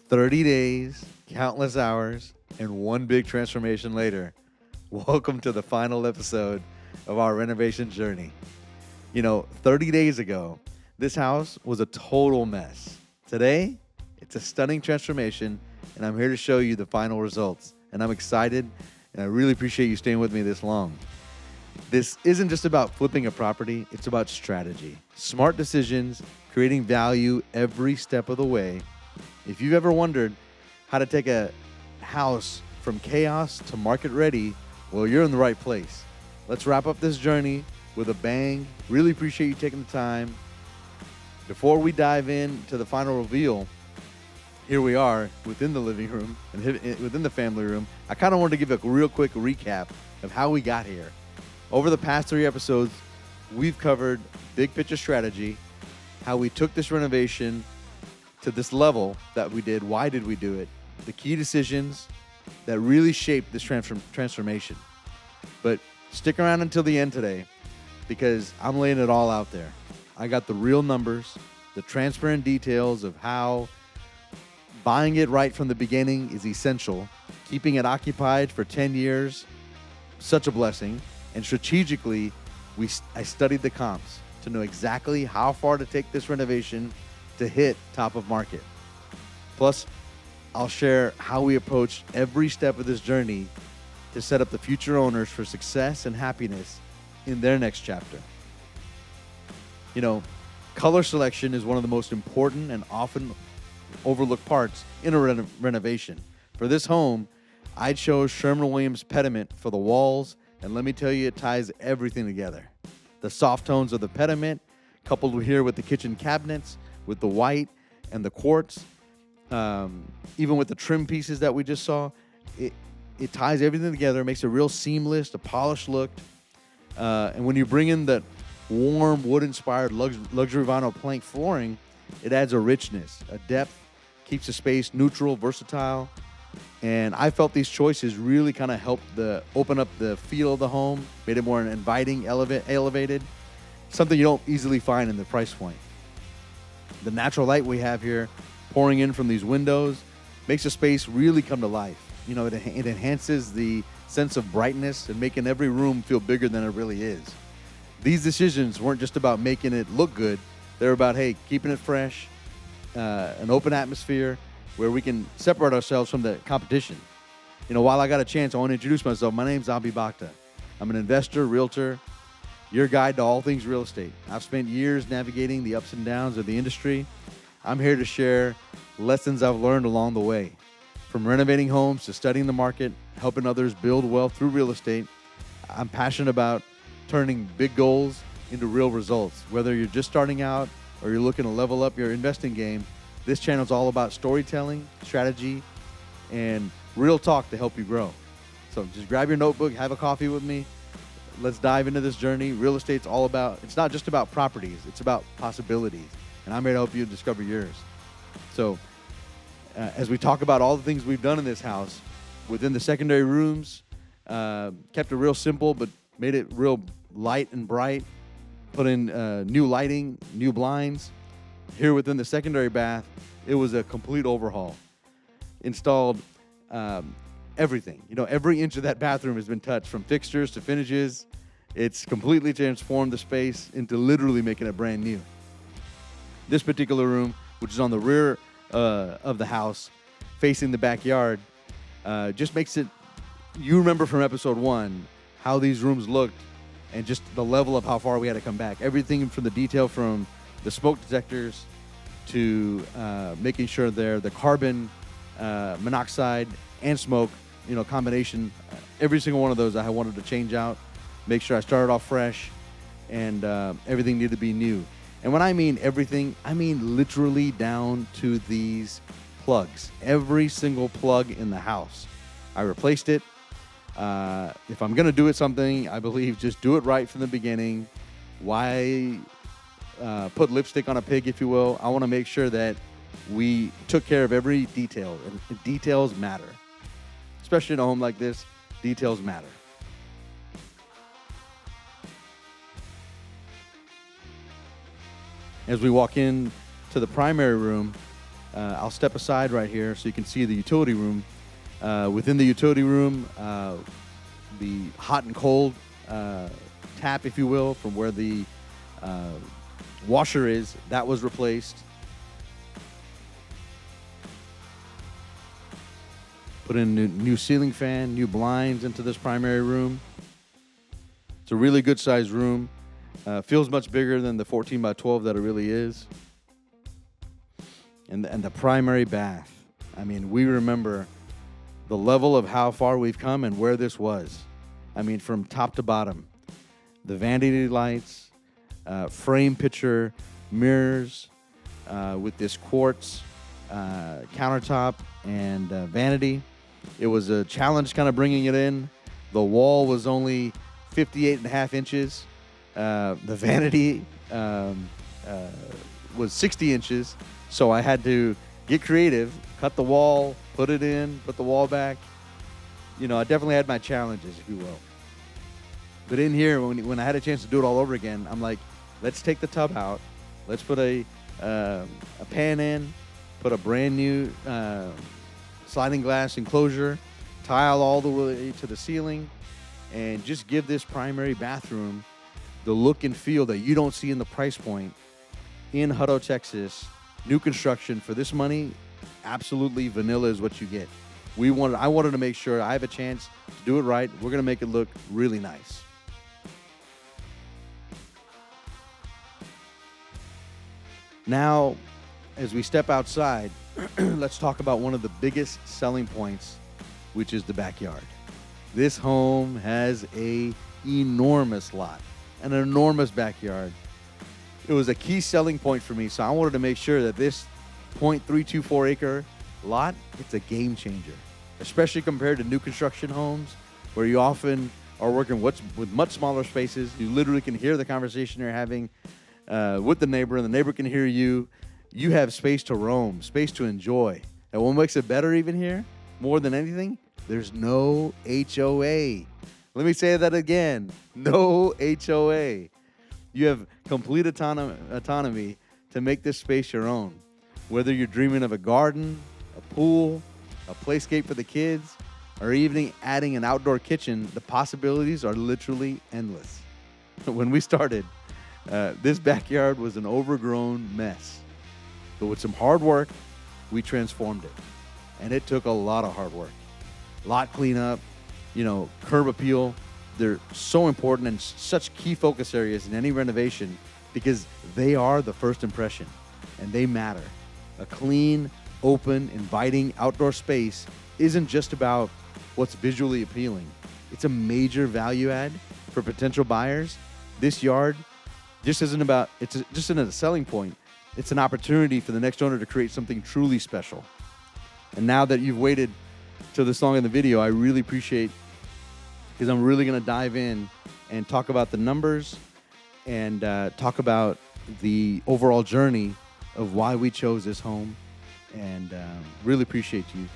30 days, countless hours, and one big transformation later, welcome to the final episode of our renovation journey. 30 days ago, this house was a total mess. Today, it's a stunning transformation, and I'm here to show you the final results. And I'm excited, and I really appreciate you staying with me this long. This isn't just about flipping a property, it's about strategy. Smart decisions, creating value every step of the way. If you've ever wondered how to take a house from chaos to market ready, well, you're in the right place. Let's wrap up this journey with a bang. Really appreciate you taking the time. Before we dive into the final reveal, here we are within the living room and within the family room. I kind of wanted to give a real quick recap of how we got here. Over the past 3 episodes, we've covered big picture strategy, how we took this renovation to this level that we did, why did we do it, the key decisions that really shaped this transformation. But stick around until the end today because I'm laying it all out there. I got the real numbers, the transparent details of how buying it right from the beginning is essential, keeping it occupied for 10 years, such a blessing, and strategically, I studied the comps to know exactly how far to take this renovation to hit top of market. Plus, I'll share how we approached every step of this journey to set up the future owners for success and happiness in their next chapter. Color selection is one of the most important and often overlooked parts in a renovation. For this home, I chose Sherwin-Williams pediment for the walls, and let me tell you, it ties everything together. The soft tones of the pediment, coupled here with the kitchen cabinets, with the white and the quartz, even with the trim pieces that we just saw, it ties everything together, makes it real seamless, a polished look. And when you bring in the warm wood-inspired luxury vinyl plank flooring, it adds a richness, a depth, keeps the space neutral, versatile. And I felt these choices really kind of helped open up the feel of the home, made it more inviting, elevated, something you don't easily find in the price point. The natural light we have here pouring in from these windows makes the space really come to life. It enhances the sense of brightness and making every room feel bigger than it really is. These decisions weren't just about making it look good. They're about, keeping it fresh, an open atmosphere where we can separate ourselves from the competition. While I got a chance, I want to introduce myself. My name's Abi Bakhta. I'm an investor, realtor, your guide to all things real estate. I've spent years navigating the ups and downs of the industry. I'm here to share lessons I've learned along the way. From renovating homes to studying the market, helping others build wealth through real estate, I'm passionate about turning big goals into real results. Whether you're just starting out or you're looking to level up your investing game, this channel is all about storytelling, strategy, and real talk to help you grow. So just grab your notebook, have a coffee with me. Let's dive into this journey. Real estate's it's not just about properties, it's about possibilities. And I'm here to help you discover yours. So as we talk about all the things we've done in this house, within the secondary rooms, kept it real simple, but made it real light and bright. Put in new lighting, new blinds. Here within the secondary bath, it was a complete overhaul. Installed everything. Every inch of that bathroom has been touched, from fixtures to finishes. It's completely transformed the space into literally making it brand new. This particular room, which is on the rear of the house, facing the backyard, just makes it, you remember from episode 1, how these rooms looked and just the level of how far we had to come back. Everything from the detail from the smoke detectors to making sure the carbon monoxide and smoke, combination, every single one of those I wanted to change out, make sure I started off fresh, and everything needed to be new. And when I mean everything, I mean literally down to these plugs. Every single plug in the house, I replaced it. If I'm going to do something, I believe just do it right from the beginning. Why put lipstick on a pig, if you will? I want to make sure that we took care of every detail, and details matter. Especially in a home like this, details matter. As we walk in to the primary room, I'll step aside right here so you can see the utility room. Within the utility room, the hot and cold tap, if you will, from where the washer is, that was replaced. Put in a new ceiling fan, new blinds into this primary room. It's a really good sized room. Feels much bigger than the 14 by 12 that it really is. And the primary bath. I mean, we remember the level of how far we've come and where this was. I mean, from top to bottom. The vanity lights, frame picture, mirrors with this quartz countertop and vanity. It was a challenge kind of bringing it in. The wall was only 58.5 inches. The vanity was 60 inches. So I had to get creative, cut the wall, put it in, put the wall back. You know, I definitely had my challenges, if you will. But in here, when I had a chance to do it all over again, I'm like, let's take the tub out. Let's put a pan in, put a brand new sliding glass enclosure, tile all the way to the ceiling, and just give this primary bathroom the look and feel that you don't see in the price point in Hutto, Texas. New construction for this money, absolutely vanilla is what you get. I wanted to make sure I have a chance to do it right. We're going to make it look really nice. Now, as we step outside, let's talk about one of the biggest selling points, which is the backyard. This home has an enormous lot, an enormous backyard. It was a key selling point for me, so I wanted to make sure that this 0.324 acre lot, it's a game changer, especially compared to new construction homes where you often are working with much smaller spaces. You literally can hear the conversation you're having with the neighbor, and the neighbor can hear you. You have space to roam, space to enjoy. And what makes it better even here, more than anything, there's no HOA. Let me say that again, no HOA. You have complete autonomy to make this space your own. Whether you're dreaming of a garden, a pool, a playscape for the kids, or even adding an outdoor kitchen, the possibilities are literally endless. When we started, this backyard was an overgrown mess. But with some hard work, we transformed it. And it took a lot of hard work. Lot cleanup, curb appeal. They're so important and such key focus areas in any renovation because they are the first impression and they matter. A clean, open, inviting outdoor space isn't just about what's visually appealing. It's a major value add for potential buyers. This yard just isn't a selling point. It's an opportunity for the next owner to create something truly special. And now that you've waited till this long in the video, I really appreciate, because I'm really going to dive in and talk about the numbers and talk about the overall journey of why we chose this home, and really appreciate you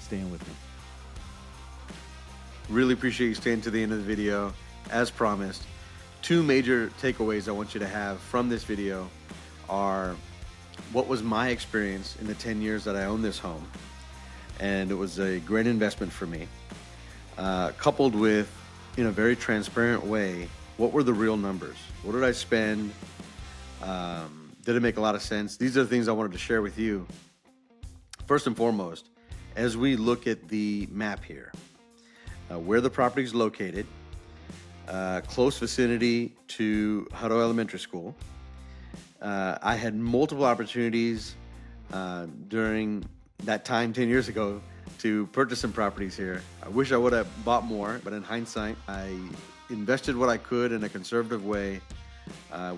staying with me. Really appreciate you staying to the end of the video. As promised, two major takeaways I want you to have from this video are what was my experience in the 10 years that I owned this home, and it was a great investment for me, coupled with, in a very transparent way, what were the real numbers? What did I spend? Did it make a lot of sense? These are the things I wanted to share with you. First and foremost, as we look at the map here, where the property is located, close vicinity to Hutto Elementary School. I had multiple opportunities during that time 10 years ago to purchase some properties here. I wish I would have bought more, but in hindsight, I invested what I could in a conservative way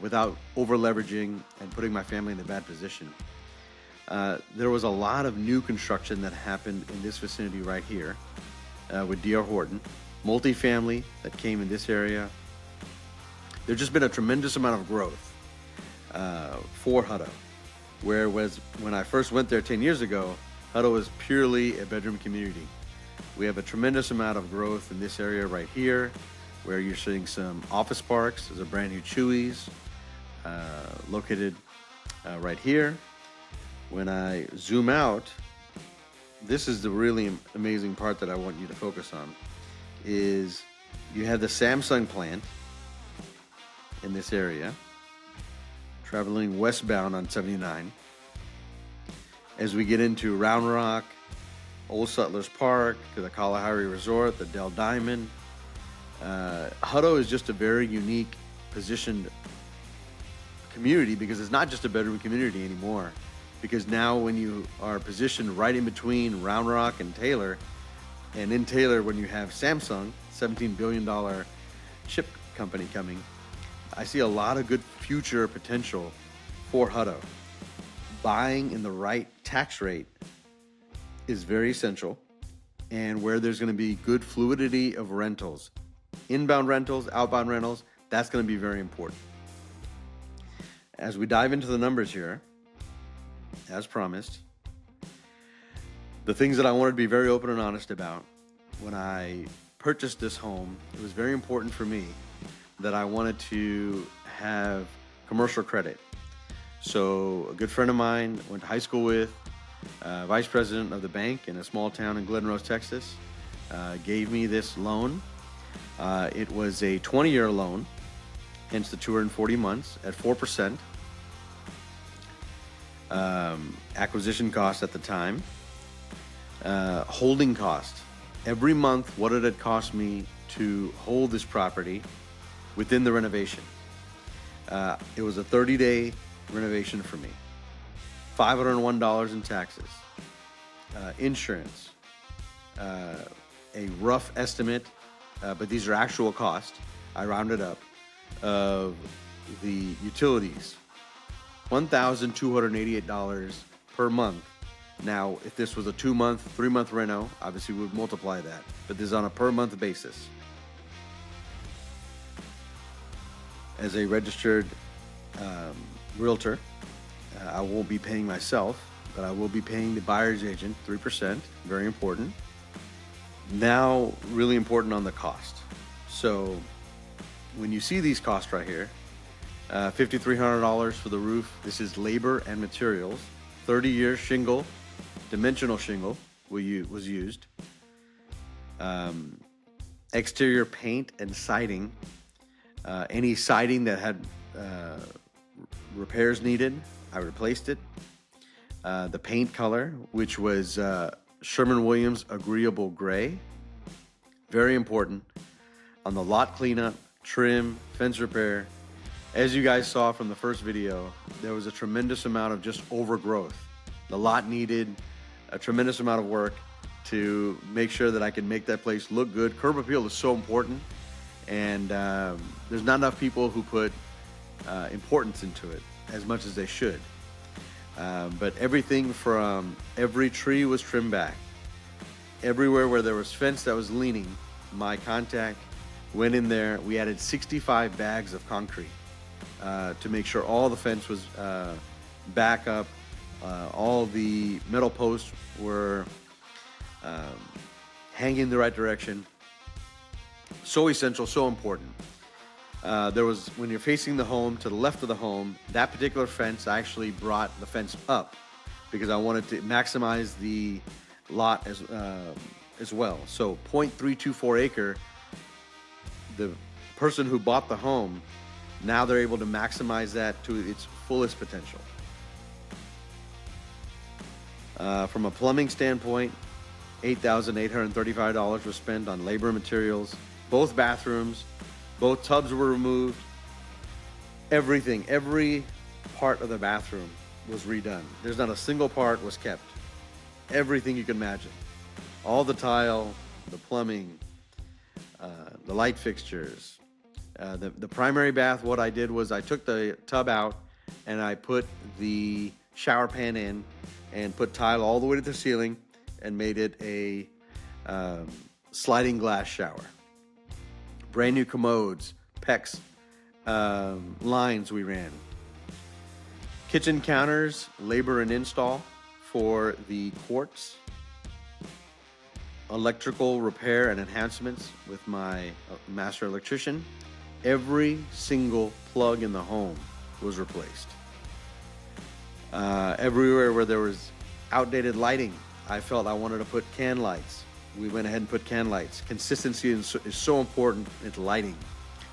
without over leveraging and putting my family in a bad position. There was a lot of new construction that happened in this vicinity right here with D.R. Horton, multifamily that came in this area. There's just been a tremendous amount of growth for Hutto, whereas when I first went there 10 years ago, Hutto was purely a bedroom community. We have a tremendous amount of growth in this area right here, where you're seeing some office parks. There's a brand new Chewy's located right here. When I zoom out, this is the really amazing part that I want you to focus on, is you have the Samsung plant in this area, traveling westbound on 79. As we get into Round Rock, Old Settlers Park, to the Kalahari Resort, the Dell Diamond, Hutto is just a very unique positioned community, because it's not just a bedroom community anymore. Because now when you are positioned right in between Round Rock and Taylor, and in Taylor when you have Samsung, $17 billion chip company coming, I see a lot of good future potential for Hutto. Buying in the right tax rate is very essential, and where there's going to be good fluidity of rentals, inbound rentals, outbound rentals, that's going to be very important. As we dive into the numbers here, as promised, the things that I wanted to be very open and honest about, when I purchased this home, it was very important for me that I wanted to have commercial credit. So a good friend of mine went to high school with, vice president of the bank in a small town in Glen Rose, Texas, gave me this loan. It was a 20-year loan, hence the 240 months at 4%. Acquisition cost at the time, holding cost. Every month, what did it cost me to hold this property within the renovation? It was a 30-day renovation for me. $501 in taxes, insurance, a rough estimate, but these are actual costs, I rounded up, of the utilities, $1,288 per month. Now, if this was a 2-month, 3-month reno, obviously we would multiply that, but this is on a per month basis. As a registered realtor, I won't be paying myself, but I will be paying the buyer's agent 3%, very important. Now, really important on the cost. So when you see these costs right here, $5,300 for the roof. This is labor and materials. 30-year shingle, dimensional shingle was used. Exterior paint and siding. Any siding that had repairs needed, I replaced it. The paint color, which was Sherwin-Williams Agreeable Gray. Very important. On the lot cleanup, trim, fence repair. As you guys saw from the first video, there was a tremendous amount of just overgrowth. The lot needed a tremendous amount of work to make sure that I can make that place look good. Curb appeal is so important, and there's not enough people who put importance into it as much as they should. But everything from every tree was trimmed back. Everywhere where there was fence that was leaning, my contact went in there. We added 65 bags of concrete to make sure all the fence was back up. All the metal posts were hanging the right direction. So essential, so important. There was, when you're facing the home, to the left of the home, that particular fence, I actually brought the fence up because I wanted to maximize the lot as well. So 0.324 acre, the person who bought the home, now they're able to maximize that to its fullest potential. From a plumbing standpoint, $8,835 was spent on labor and materials. Both bathrooms, both tubs were removed. Everything, every part of the bathroom was redone. There's not a single part was kept. Everything you can imagine. All the tile, the plumbing, the light fixtures. The primary bath, what I did was I took the tub out and I put the shower pan in and put tile all the way to the ceiling and made it a sliding glass shower. Brand new commodes, PEX lines we ran. Kitchen counters, labor and install for the quartz. Electrical repair and enhancements with my master electrician. Every single plug in the home was replaced. Everywhere where there was outdated lighting, I felt I wanted to put can lights. We went ahead and put can lights. Consistency is so important in lighting.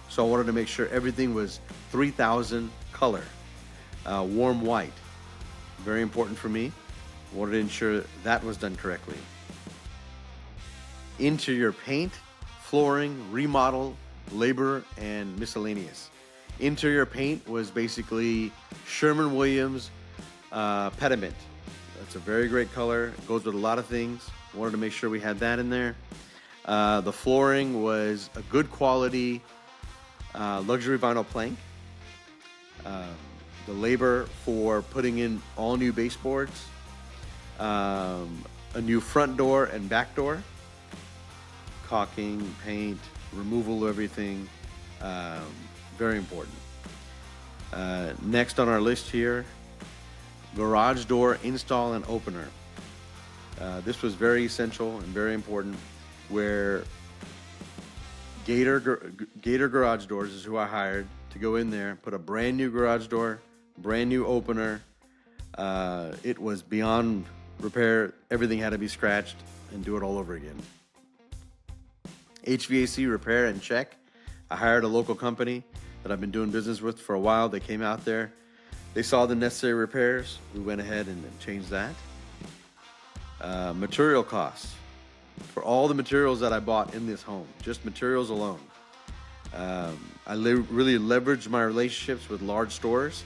So I wanted to make sure everything was 3000 color, warm white. Very important for me. Wanted to ensure that was done correctly. Interior paint, flooring, remodel, labor, and miscellaneous. Interior paint was basically Sherwin-Williams pediment. It's a very great color. It goes with a lot of things. Wanted to make sure we had that in there. The flooring was a good quality luxury vinyl plank. The labor for putting in all new baseboards, a new front door and back door, caulking, paint, removal of everything, very important. Next on our list here, garage door install and opener. This was very essential and very important, where Gator Garage Doors is who I hired to go in there, put a brand new garage door, brand new opener. It was beyond repair. Everything had to be scratched and do it all over again. HVAC repair and check. I hired a local company that I've been doing business with for a while. They came out there. They saw the necessary repairs. We went ahead and changed that. Material costs. For all the materials that I bought in this home, just materials alone. I really leveraged my relationships with large stores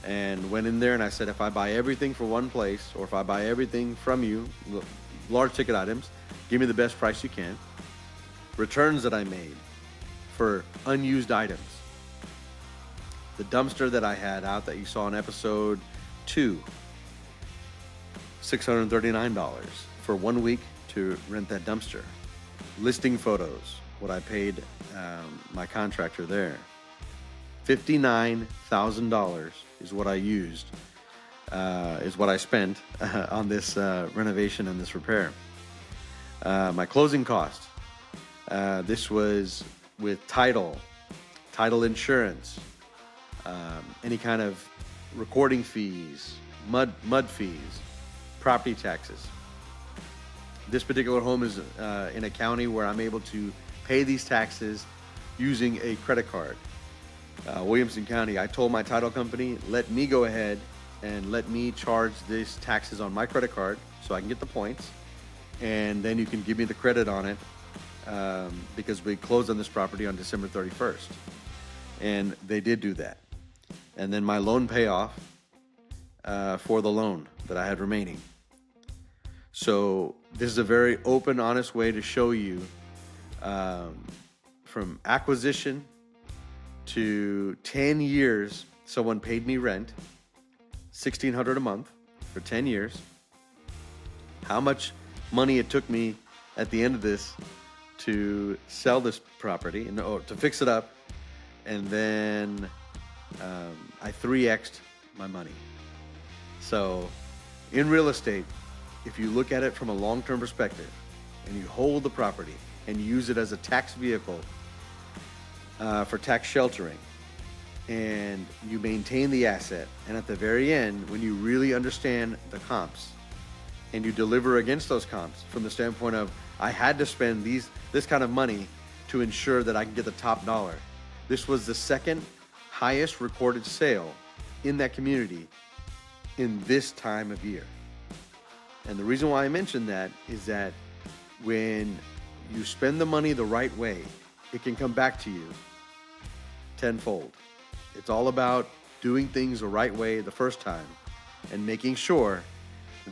and went in there and I said, if I buy everything from one place, or if I buy everything from you, large ticket items, give me the best price you can. Returns that I made for unused items. The dumpster that I had out that you saw in episode 2, $639 for 1 week to rent that dumpster. Listing photos, what I paid my contractor there. $59,000 is what I used, is what I spent on this renovation and this repair. My closing cost, this was with title insurance, any kind of recording fees, mud fees, property taxes. This particular home is in a county where I'm able to pay these taxes using a credit card. Williamson County, I told my title company, let me go ahead and let me charge these taxes on my credit card so I can get the points, and then you can give me the credit on it, because we closed on this property on December 31st. And they did do that. And then my loan payoff for the loan that I had remaining. So this is a very open, honest way to show you from acquisition to 10 years, someone paid me rent, $1,600 a month for 10 years. How much money it took me at the end of this to sell this property and to fix it up, and then I 3x'd my money. So in real estate, if you look at it from a long-term perspective and you hold the property and use it as a tax vehicle for tax sheltering, and you maintain the asset, and at the very end, when you really understand the comps and you deliver against those comps from the standpoint of, I had to spend this kind of money to ensure that I can get the top dollar. This was the second highest recorded sale in that community in this time of year. And the reason why I mentioned that is that when you spend the money the right way, it can come back to you tenfold. It's all about doing things the right way the first time and making sure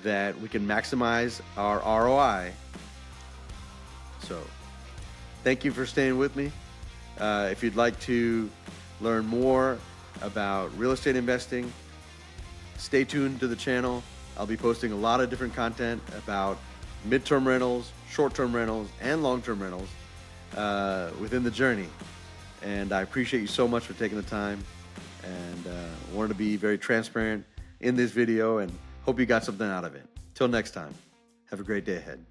that we can maximize our ROI. So thank you for staying with me. If you'd like to learn more about real estate investing, stay tuned to the channel. I'll be posting a lot of different content about midterm rentals, short-term rentals, and long-term rentals within the journey. And I appreciate you so much for taking the time, and wanted to be very transparent in this video, and hope you got something out of it. Till next time, have a great day ahead.